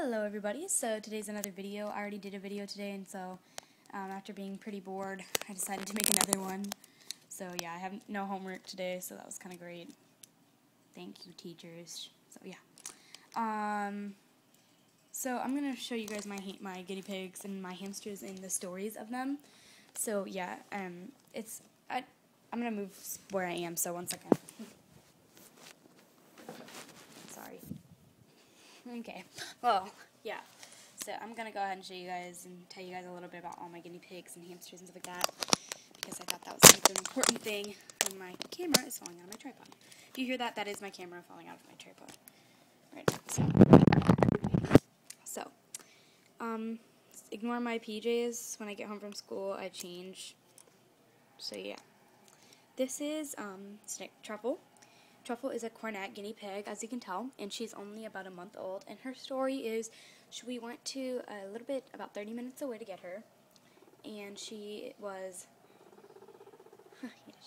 Hello everybody, so today's another video. I already did a video today, and so after being pretty bored, I decided to make another one. So yeah, I have no homework today, so that was kind of great. Thank you, teachers. So yeah. So I'm going to show you guys my guinea pigs and my hamsters and the stories of them. So yeah, I'm going to move where I am, so one second. Sorry. Okay, well, yeah, so I'm going to go ahead and show you guys and tell you guys a little bit about all my guinea pigs and hamsters and stuff like that, because I thought that was an important thing, and my camera is falling out of my tripod. If you hear that, that is my camera falling out of my tripod right now. So, ignore my PJs. When I get home from school, I change. So yeah, this is Truffle. Truffle is a cornet guinea pig, as you can tell, and she's only about a month old. And her story is, we went to a little bit, about 30 minutes away to get her, and she was,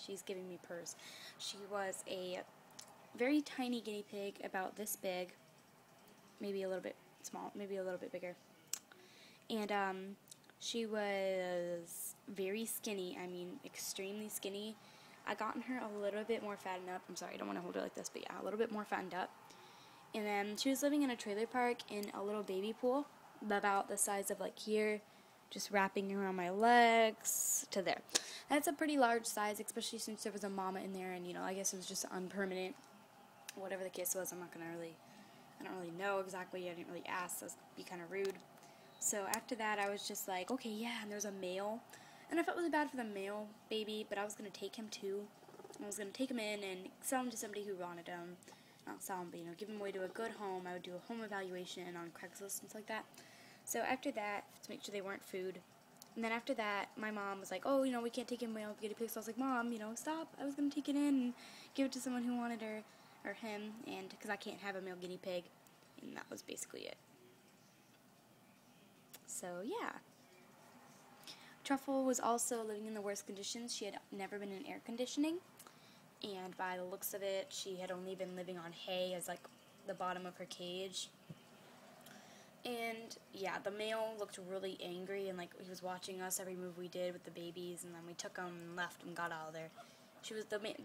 she's giving me purrs. She was a very tiny guinea pig, about this big, maybe a little bit small, maybe a little bit bigger. And she was very skinny, I mean extremely skinny. I gotten her a little bit more fattened up. I'm sorry, I don't want to hold her like this, but yeah, a little bit more fattened up. And then she was living in a trailer park in a little baby pool, about the size of like here, just wrapping around my legs to there. That's a pretty large size, especially since there was a mama in there, and I guess it was just unpermanent. Whatever the case was, I don't really know exactly. I didn't really ask, so it would be kind of rude. So after that, I was just like, okay, yeah, and there's a male. And I felt really bad for the male baby, but I was going to take him too. I was going to take him in and sell him to somebody who wanted him. Not sell him, but, give him away to a good home. I would do a home evaluation on Craigslist and stuff like that. So after that, to make sure they weren't food. And then after that, my mom was like, oh, we can't take in male guinea pigs. So I was like, Mom, stop. I was going to take it in and give it to someone who wanted her, or him, and because I can't have a male guinea pig. And that was basically it. So, yeah. Truffle was also living in the worst conditions. She had never been in air conditioning, and by the looks of it, she had only been living on hay as, like, the bottom of her cage. And, yeah, the male looked really angry, and, like, he was watching us every move we did with the babies, and then we took him and left and got out of there.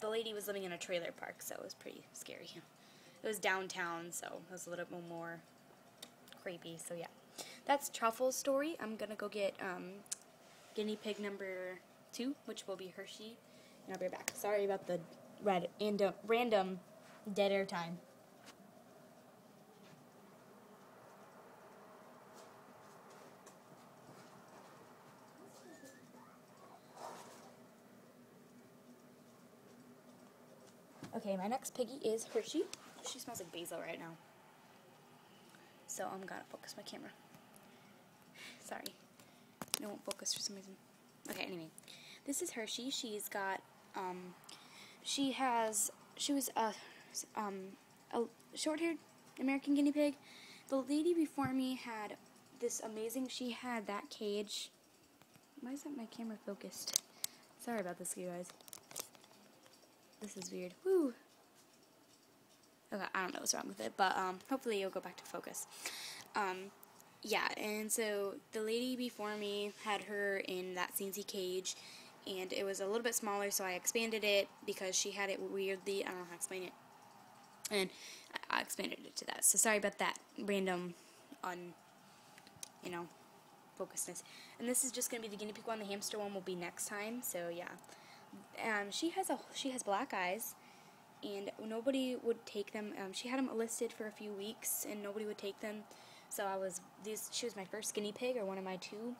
The lady was living in a trailer park, so it was pretty scary. It was downtown, so it was a little bit more creepy, so yeah. That's Truffle's story. I'm gonna go get, guinea pig number 2, which will be Hershey, and I'll be right back. Sorry about the random dead air time. Okay, my next piggy is Hershey. She smells like basil right now. So I'm gonna focus my camera. Sorry. It won't focus for some reason. Okay, anyway. This is Hershey. She's got, she was a short-haired American guinea pig. The lady before me had this amazing, she had that cage. Why isn't my camera focused? Sorry about this, you guys. This is weird. Woo! Okay, I don't know what's wrong with it, but hopefully it'll go back to focus. Yeah, and so the lady before me had her in that CNC cage, and it was a little bit smaller, so I expanded it because she had it weirdly. I don't know how to explain it, and I expanded it to that. So sorry about that random focusedness. And this is just gonna be the guinea pig one. The hamster one will be next time. So yeah, she has black eyes, and nobody would take them. She had them listed for a few weeks, and nobody would take them. So she was my first guinea pig, or one of my 2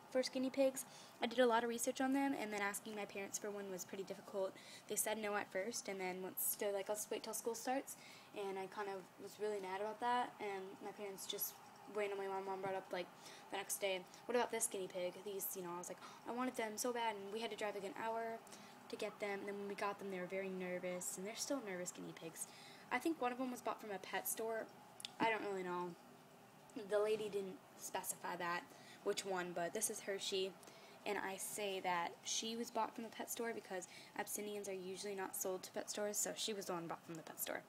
first guinea pigs. I did a lot of research on them, and then asking my parents for one was pretty difficult. They said no at first, and then once they're like, let's wait till school starts, and I kind of was really mad about that, and my parents just randomly, my mom brought up, like, the next day, what about this guinea pig? These, I was like, I wanted them so bad, and we had to drive like an hour to get them, and then when we got them, they were very nervous, and they're still nervous guinea pigs. I think one of them was bought from a pet store. I don't really know. The lady didn't specify which one, but this is Hershey, and I say that she was bought from the pet store because Abyssinians are usually not sold to pet stores, so she was the one bought from the pet store.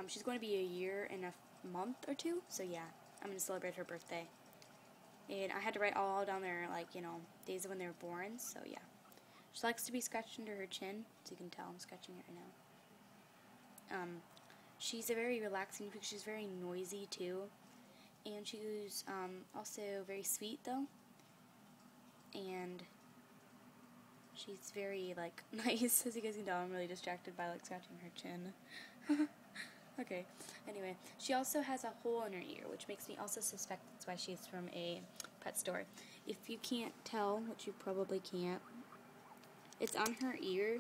She's going to be a year and a month or 2, so yeah, I'm going to celebrate her birthday. And I had to write all down there, like, you know, days of when they were born, so yeah. She likes to be scratched under her chin, so you can tell I'm scratching it right now. She's a very relaxing because she's very noisy too, and she's also very sweet though, and she's very like nice. As you guys can tell, I'm really distracted by like scratching her chin. Okay, anyway, she also has a hole in her ear, which makes me also suspect that's why she's from a pet store. If you can't tell, which you probably can't, it's on her ear.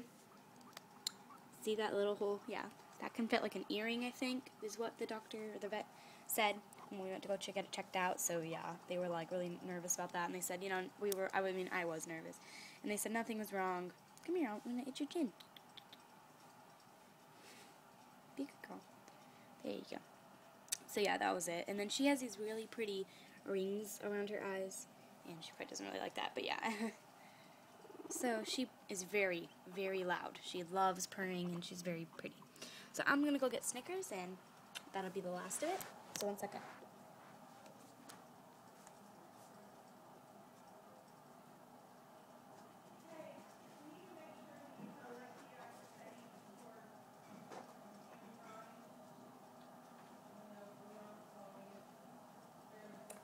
See that little hole? Yeah, that can fit like an earring, I think, is what the doctor or the vet said when we went to go get it checked out. So yeah, they were like really nervous about that, and they said, you know, I was nervous, and they said nothing was wrong. Come here, I'm gonna itch your chin. Be a good girl. There you go. So yeah, that was it. And then she has these really pretty rings around her eyes, and she probably doesn't really like that, but yeah. So she is very, very loud. She loves purring, and she's very pretty. So I'm gonna go get Snickers, and that'll be the last of it. So 1 second.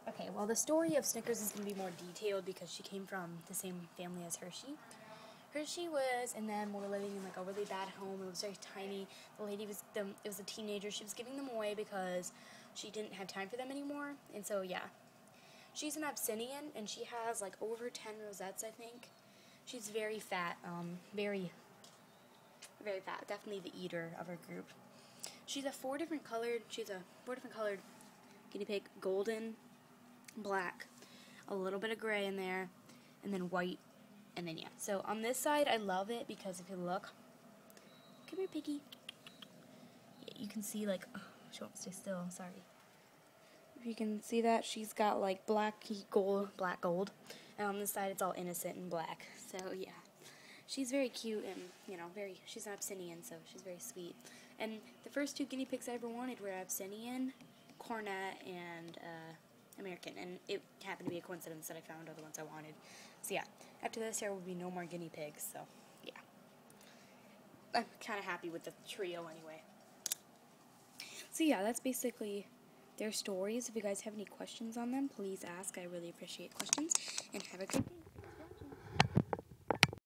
Okay, well, the story of Snickers is going to be more detailed because she came from the same family as Hershey. Hershey was, and then were living in like a really bad home. It was very tiny. The lady was, it was a teenager. She was giving them away because she didn't have time for them anymore. And so, yeah. She's an Abyssinian, and she has like over 10 rosettes, I think. She's very fat, very fat. Definitely the eater of her group. She's a four different colored guinea pig: golden, black, a little bit of gray in there, and then white, and then yeah. So on this side, I love it because if you look, come here, piggy. Yeah, you can see like, oh, she won't stay still. Sorry. If you can see that, she's got like black gold, and on this side, it's all innocent and black. So yeah, she's very cute and she's an Abyssinian, so she's very sweet. And the first two guinea pigs I ever wanted were Abyssinian, Cornet, and American, and it happened to be a coincidence that I found other ones I wanted. So yeah, after this there will be no more guinea pigs, so yeah. I'm kind of happy with the trio anyway. So yeah, that's basically their stories. If you guys have any questions on them, please ask. I really appreciate questions, and have a good day.